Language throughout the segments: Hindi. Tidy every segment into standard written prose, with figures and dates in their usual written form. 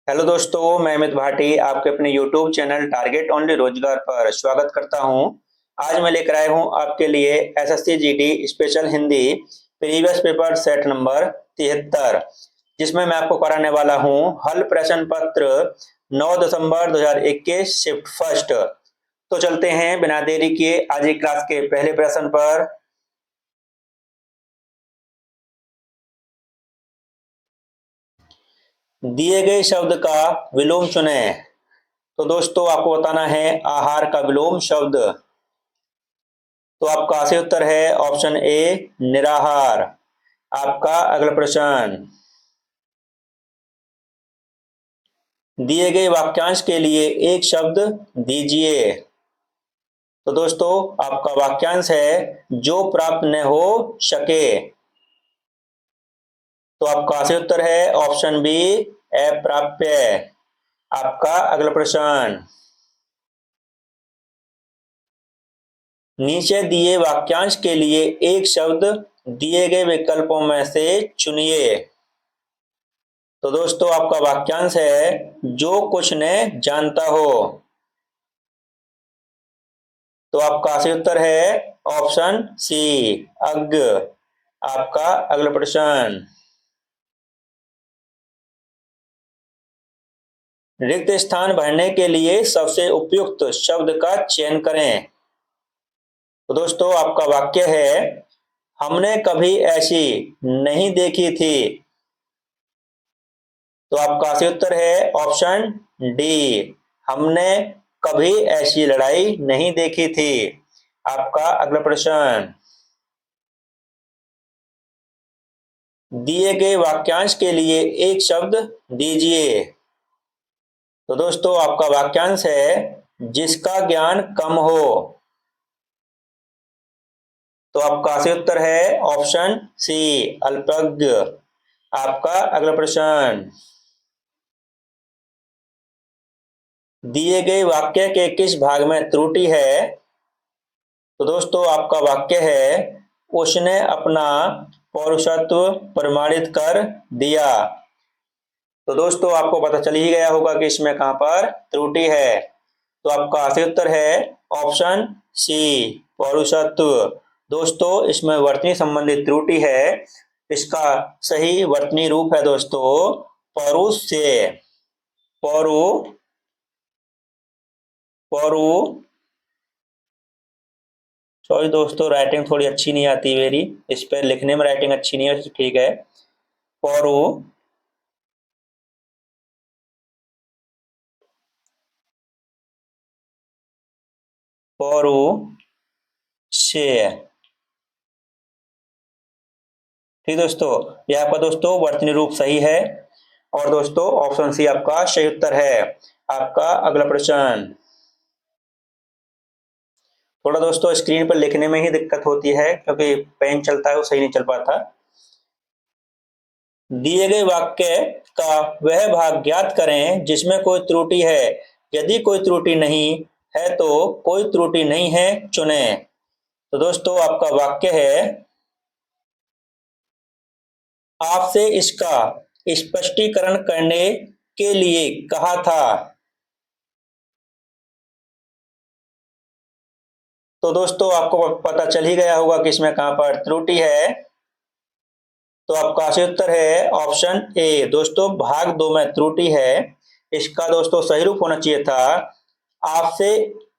हेलो दोस्तों, मैं अमित भाटी आपके अपने यूट्यूब चैनल टारगेट ओनली रोजगार पर स्वागत करता हूं। आज मैं लेकर आया हूं आपके लिए SSC GD special Hindi previous paper set number 73, जिसमें मैं आपको कराने वाला हूं हल प्रश्न पत्र 9 दिसंबर 2021 शिफ्ट फर्स्ट। तो चलते हैं बिना देरी किए आज की क्लास के पहले प्रश्न पर। दिए गए शब्द का विलोम चुनें। तो दोस्तों आपको बताना है आहार का विलोम शब्द। तो आपका सही उत्तर है ऑप्शन ए निराहार। आपका अगला प्रश्न, दिए गए वाक्यांश के लिए एक शब्द दीजिए। तो दोस्तों आपका वाक्यांश है जो प्राप्त न हो सके। तो आपका सही उत्तर है ऑप्शन बी अप्राप्य। आपका अगला प्रश्न, नीचे दिए वाक्यांश के लिए एक शब्द दिए गए विकल्पों में से चुनिए। तो दोस्तों आपका वाक्यांश है जो कुछ ने जानता हो। तो आपका सही उत्तर है ऑप्शन सी अज्ञ। आपका अगला प्रश्न, रिक्त स्थान भरने के लिए सबसे उपयुक्त शब्द का चयन करें। तो दोस्तों आपका वाक्य है हमने कभी ऐसी नहीं देखी थी। तो आपका सही उत्तर है ऑप्शन डी हमने कभी ऐसी लड़ाई नहीं देखी थी। आपका अगला प्रश्न, दिए गए वाक्यांश के लिए एक शब्द दीजिए। तो दोस्तों आपका वाक्यांश है जिसका ज्ञान कम हो। तो आपका सही उत्तर है ऑप्शन सी अल्पज्ञ। आपका अगला प्रश्न, दिए गए वाक्य के किस भाग में त्रुटि है। तो दोस्तों आपका वाक्य है उसने अपना पौरुषत्व प्रमाणित कर दिया। तो दोस्तों आपको पता चल ही गया होगा कि इसमें कहां पर त्रुटि है। तो आपका सही उत्तर है ऑप्शन सी पौरुषत्व। दोस्तों इसमें वर्तनी संबंधित त्रुटि है। इसका सही वर्तनी रूप है दोस्तों पौरुष से। पौरु पौरु सॉरी दोस्तों, राइटिंग थोड़ी अच्छी नहीं आती मेरी। इस पर लिखने में राइटिंग अच्छी नहीं है, ठीक है। पौरु पौरु से। ठीक दोस्तों, यह आपका दोस्तों वर्तनी रूप सही है। और दोस्तों ऑप्शन सी आपका सही उत्तर है। आपका अगला प्रश्न, थोड़ा दोस्तों स्क्रीन पर लिखने में ही दिक्कत होती है क्योंकि पेन चलता है वो सही नहीं चल पाता। दिए गए वाक्य का वह भाग ज्ञात करें जिसमें कोई त्रुटि है। यदि कोई त्रुटि नहीं है तो कोई त्रुटि नहीं है चुने। तो दोस्तों आपका वाक्य है आपसे इसका स्पष्टीकरण करने के लिए कहा था। तो दोस्तों आपको पता चल ही गया होगा कि इसमें कहां पर त्रुटि है। तो आपका सही उत्तर है ऑप्शन ए। दोस्तों भाग दो में त्रुटि है। इसका दोस्तों सही रूप होना चाहिए था आपसे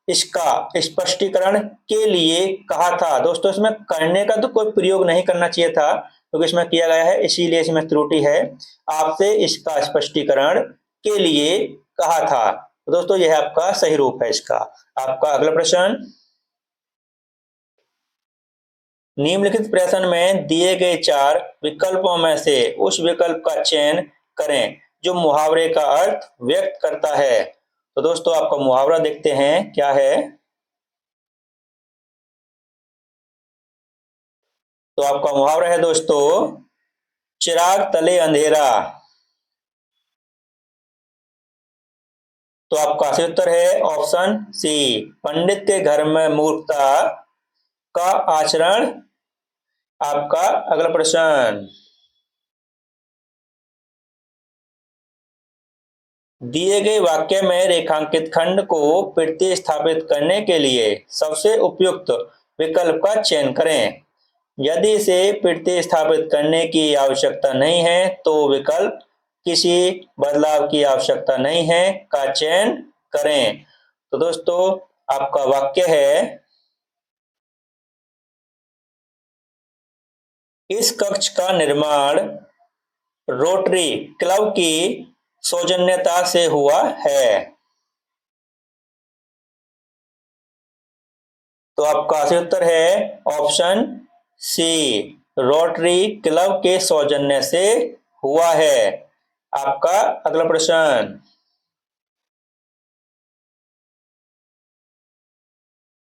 इसका स्पष्टीकरण के लिए कहा था। दोस्तों इसमें करने का तो कोई प्रयोग नहीं करना चाहिए था क्योंकि इसमें किया गया है, इसीलिए इसमें त्रुटि है। आपसे इसका स्पष्टीकरण के लिए कहा था। तो दोस्तों यह आपका सही रूप है इसका। आपका अगला प्रश्न, निम्नलिखित प्रश्न में दिए गए चार विकल्पों में से उस विकल्प का चयन करें जो मुहावरे का अर्थ व्यक्त करता है। तो दोस्तों आपका मुहावरा देखते हैं क्या है। तो आपका मुहावरा है दोस्तों चिराग तले अंधेरा। तो आपका सही उत्तर है ऑप्शन सी पंडित के घर में मूर्खता का आचरण। आपका अगला प्रश्न, दिए गए वाक्य में रेखांकित खंड को प्रतिस्थापित करने के लिए सबसे उपयुक्त विकल्प का चयन करें। यदि इसे प्रतिस्थापित करने की आवश्यकता नहीं है तो विकल्प किसी बदलाव की आवश्यकता नहीं है का चयन करें। तो दोस्तों आपका वाक्य है, इस कक्ष का निर्माण रोटरी क्लब की सौजन्यता से हुआ है। तो आपका सही उत्तर है ऑप्शन सी, रोटरी क्लब के सौजन्य से हुआ है। आपका अगला प्रश्न,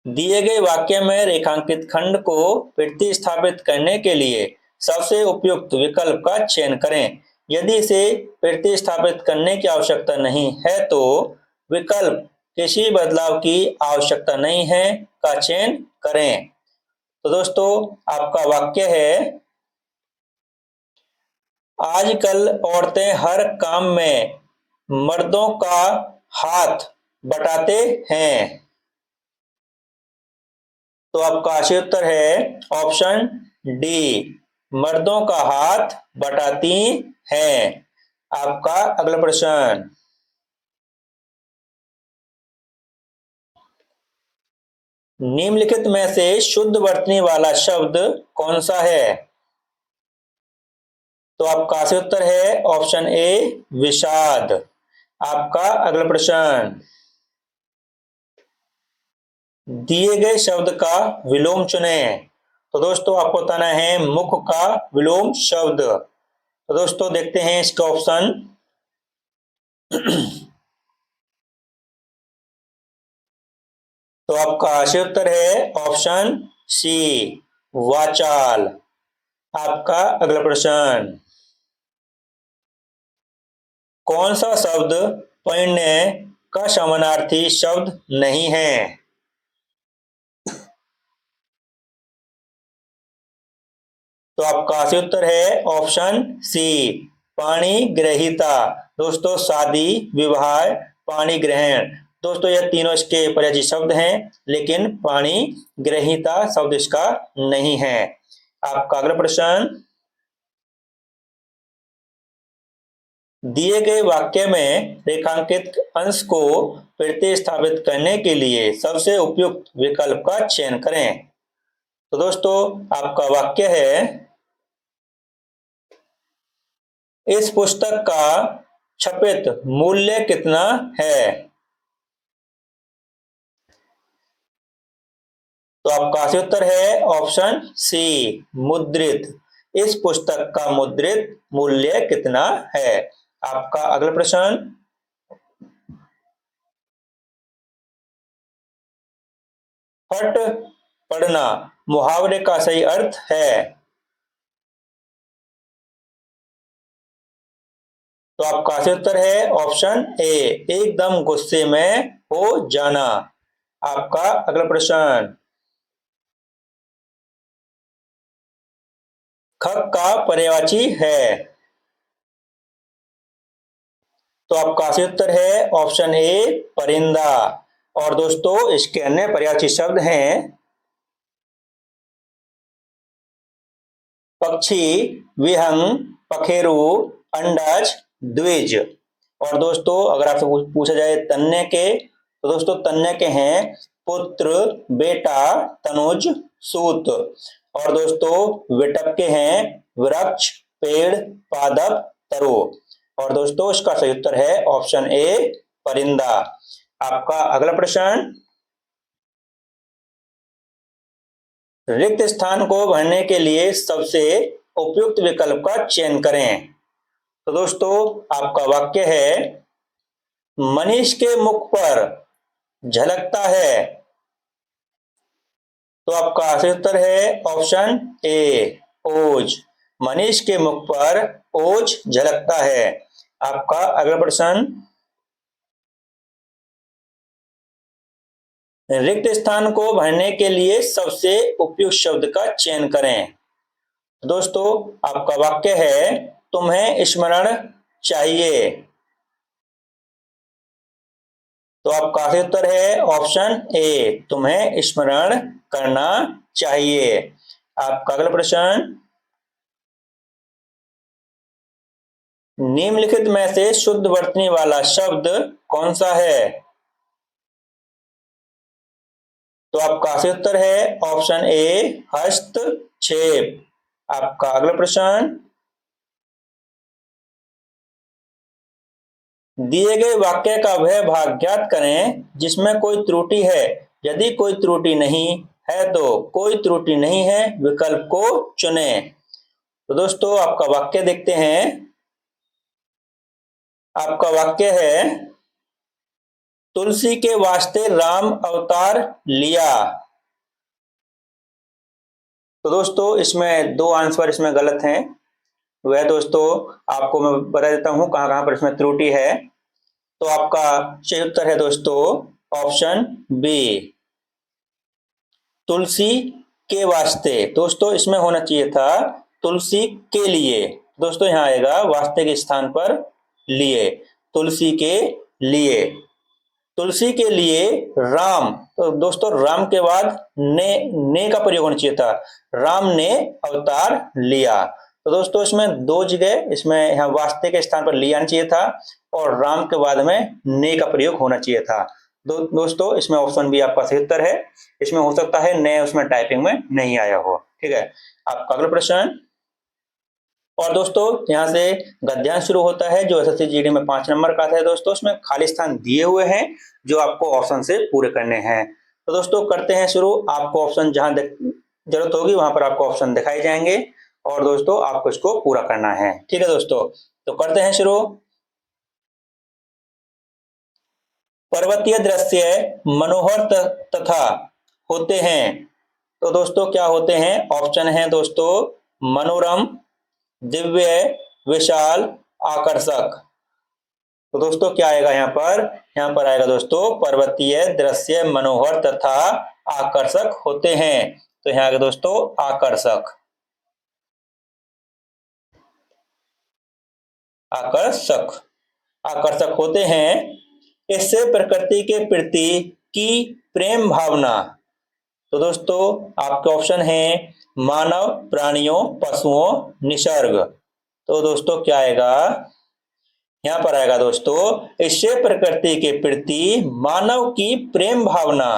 दिए गए वाक्य में रेखांकित खंड को प्रतिस्थापित करने के लिए सबसे उपयुक्त विकल्प का चयन करें। यदि इसे प्रतिस्थापित करने की आवश्यकता नहीं है तो विकल्प किसी बदलाव की आवश्यकता नहीं है का चयन करें। तो दोस्तों आपका वाक्य है, आजकल औरतें हर काम में मर्दों का हाथ बटाते हैं। तो आपका सही उत्तर है ऑप्शन डी, मर्दों का हाथ बटाती हैं। आपका अगला प्रश्न, निम्नलिखित में से शुद्ध वर्तनी वाला शब्द कौन सा है? तो आपका सही उत्तर है ऑप्शन ए, विषाद। आपका अगला प्रश्न, दिए गए शब्द का विलोम चुने। तो दोस्तों आपको बताना है मुख का विलोम शब्द। तो दोस्तों देखते हैं इसका ऑप्शन। तो आपका सही उत्तर है ऑप्शन सी, वाचाल। आपका अगला प्रश्न, कौन सा शब्द पढ़ने का समानार्थी शब्द नहीं है? तो आपका सही उत्तर है ऑप्शन सी, पाणी ग्रहीता। दोस्तों शादी, विवाह, पाणी ग्रहण, दोस्तों यह तीनों इसके पर्यायी शब्द हैं, लेकिन पाणी ग्रहीता शब्द इसका नहीं है। आपका अगला प्रश्न, दिए गए वाक्य में रेखांकित अंश को प्रतिस्थापित करने के लिए सबसे उपयुक्त विकल्प का चयन करें। तो दोस्तों आपका वाक्य है, इस पुस्तक का छपित मूल्य कितना है? तो आपका सही उत्तर है ऑप्शन सी, मुद्रित। इस पुस्तक का मुद्रित मूल्य कितना है? आपका अगला प्रश्न, फट पड़ना मुहावरे का सही अर्थ है? तो आपका सही उत्तर है ऑप्शन ए, एकदम गुस्से में हो जाना। आपका अगला प्रश्न, खग का पर्यायवाची है? तो आपका सही उत्तर है ऑप्शन ए, परिंदा। और दोस्तों इसके अन्य पर्यायवाची शब्द हैं पक्षी, विहंग, पखेरु, अंडज, द्विज। और दोस्तों अगर आपसे पूछा जाए तन्ने के, तो दोस्तों तन्ने के हैं पुत्र, बेटा, तनुज, सूत। और दोस्तों विटप के हैं वृक्ष, पेड़, पादप, तरु। और दोस्तों इसका सही उत्तर है ऑप्शन ए, परिंदा। आपका अगला प्रश्न, रिक्त स्थान को भरने के लिए सबसे उपयुक्त विकल्प का चयन करें। तो दोस्तों आपका वाक्य है, मनीष के मुख पर झलकता है। तो आपका सही उत्तर है ऑप्शन ए, ओज। मनीष के मुख पर ओज झलकता है। आपका अगला प्रश्न, रिक्त स्थान को भरने के लिए सबसे उपयुक्त शब्द का चयन करें। दोस्तों आपका वाक्य है, तुम्हें स्मरण चाहिए। तो आपका सही उत्तर है ऑप्शन ए, तुम्हें स्मरण करना चाहिए। आपका अगला प्रश्न, निम्नलिखित में से शुद्ध वर्तनी वाला शब्द कौन सा है? तो आपका सही उत्तर है ऑप्शन ए, हस्तक्षेप। आपका अगला प्रश्न, दिए गए वाक्य का वह भाग ज्ञात करें जिसमें कोई त्रुटि है। यदि कोई त्रुटि नहीं है तो कोई त्रुटि नहीं है विकल्प को चुनें। तो दोस्तों आपका वाक्य देखते हैं। आपका वाक्य है, तुलसी के वास्ते राम अवतार लिया। तो दोस्तों इसमें दो आंसर इसमें गलत हैं। वह दोस्तों आपको मैं बता देता हूं कहां कहां पर इसमें त्रुटि है। तो आपका सही उत्तर है दोस्तों ऑप्शन बी, तुलसी के वास्ते। दोस्तों इसमें होना चाहिए था तुलसी के लिए। दोस्तों यहां आएगा वास्ते के स्थान पर लिए, तुलसी के लिए। तुलसी के लिए राम, तो दोस्तों राम के बाद ने का प्रयोग होना चाहिए था, राम ने अवतार लिया। तो दोस्तों इसमें दो जगह इसमें यहाँ वास्ते के स्थान पर लिया चाहिए था और राम के बाद में ने का प्रयोग होना चाहिए था। दोस्तों इसमें ऑप्शन बी आपका सही उत्तर है। इसमें हो सकता है ने उसमें टाइपिंग में नहीं आया हो। ठीक है, आपका अगला प्रश्न। और दोस्तों यहाँ से गद्यांश शुरू होता है जो एसएससी जीडी में 5 नंबर का आता है। दोस्तों इसमें खाली स्थान दिए हुए हैं जो आपको ऑप्शन से पूरे करने हैं। तो दोस्तों करते हैं शुरू। आपको ऑप्शन जहां जरूरत होगी वहां पर आपको ऑप्शन दिखाए जाएंगे और दोस्तों आपको इसको पूरा करना है। ठीक है दोस्तों, तो करते हैं शुरू। पर्वतीय दृश्य मनोहर तथा होते हैं। तो दोस्तों क्या होते हैं? ऑप्शन है दोस्तों मनोरम, दिव्य, विशाल, आकर्षक। तो दोस्तों क्या आएगा यहाँ पर? यहाँ पर आएगा दोस्तों पर्वतीय दृश्य मनोहर तथा आकर्षक होते हैं। तो यहाँ आएगा दोस्तों आकर्षक। आकर्षक, आकर्षक होते हैं। इससे प्रकृति के प्रति की प्रेम भावना। तो दोस्तों आपके ऑप्शन है मानव, प्राणियों, पशुओं, निसर्ग। तो दोस्तों क्या आएगा? यहां पर आएगा दोस्तों इससे प्रकृति के प्रति मानव की प्रेम भावना।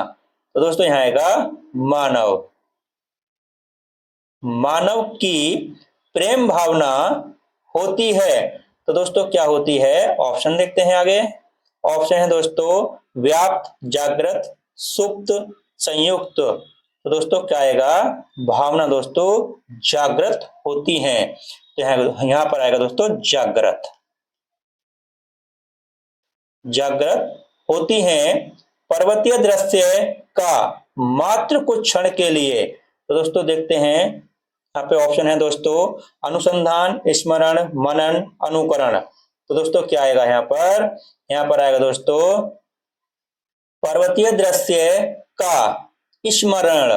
तो दोस्तों यहां आएगा मानव, मानव की प्रेम भावना होती है। तो दोस्तों क्या होती है? ऑप्शन देखते हैं आगे। ऑप्शन है दोस्तों व्याप्त, जागृत, सुप्त, संयुक्त। तो दोस्तों क्या आएगा? भावना दोस्तों जागृत होती है। तो यहां पर आएगा दोस्तों जागृत, जागृत होती हैं। पर्वतीय दृश्य का मात्र कुछ क्षण के लिए। तो दोस्तों देखते हैं यहाँ पे ऑप्शन है दोस्तों अनुसंधान, स्मरण, मनन, अनुकरण। तो दोस्तों क्या आएगा यहाँ पर? यहाँ पर आएगा दोस्तों पर्वतीय दृश्य का स्मरण,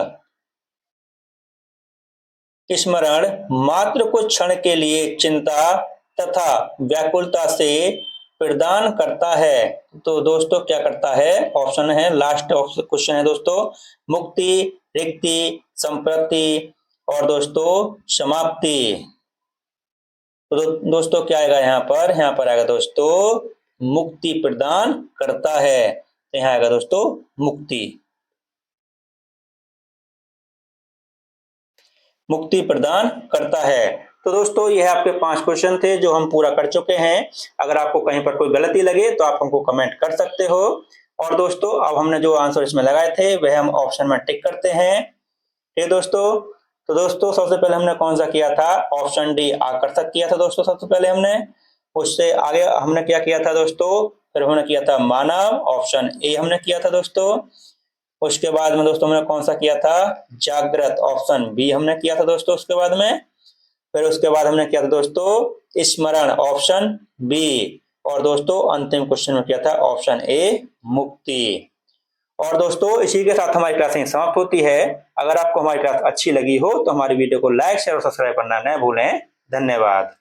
स्मरण मात्र कुछ क्षण के लिए चिंता तथा व्याकुलता से प्रदान करता है। तो दोस्तों क्या करता है? ऑप्शन है लास्ट क्वेश्चन है दोस्तों मुक्ति, रिक्ति, संप्रति और दोस्तों समाप्ति। तो दोस्तों क्या आएगा यहाँ पर? यहाँ पर आएगा दोस्तों मुक्ति प्रदान करता है। तो यहाँ आएगा दोस्तों मुक्ति, मुक्ति प्रदान करता है। तो दोस्तों यह आपके 5 क्वेश्चन थे जो हम पूरा कर चुके हैं। अगर आपको कहीं पर कोई गलती लगे तो आप हमको कमेंट कर सकते हो। और दोस्तों अब हमने जो आंसर इसमें लगाए थे वह हम ऑप्शन में टिक करते हैं। ठीक है दोस्तों, तो दोस्तों सबसे पहले हमने कौन सा किया था? ऑप्शन डी आकर्षक किया था दोस्तों सबसे पहले हमने। उससे आगे हमने क्या किया था दोस्तों? फिर हमने किया था मानव, ऑप्शन ए हमने किया था दोस्तों। उसके बाद में दोस्तों हमने कौन सा किया था? जागृत, ऑप्शन बी हमने किया था दोस्तों उसके बाद में। फिर उसके बाद हमने किया था दोस्तों स्मरण, ऑप्शन बी। और दोस्तों अंतिम क्वेश्चन में किया था ऑप्शन ए मुक्ति। और दोस्तों इसी के साथ हमारी क्लास समाप्त होती है। अगर आपको हमारी क्लास अच्छी लगी हो तो हमारी वीडियो को लाइक, शेयर और सब्सक्राइब करना न भूलें। धन्यवाद।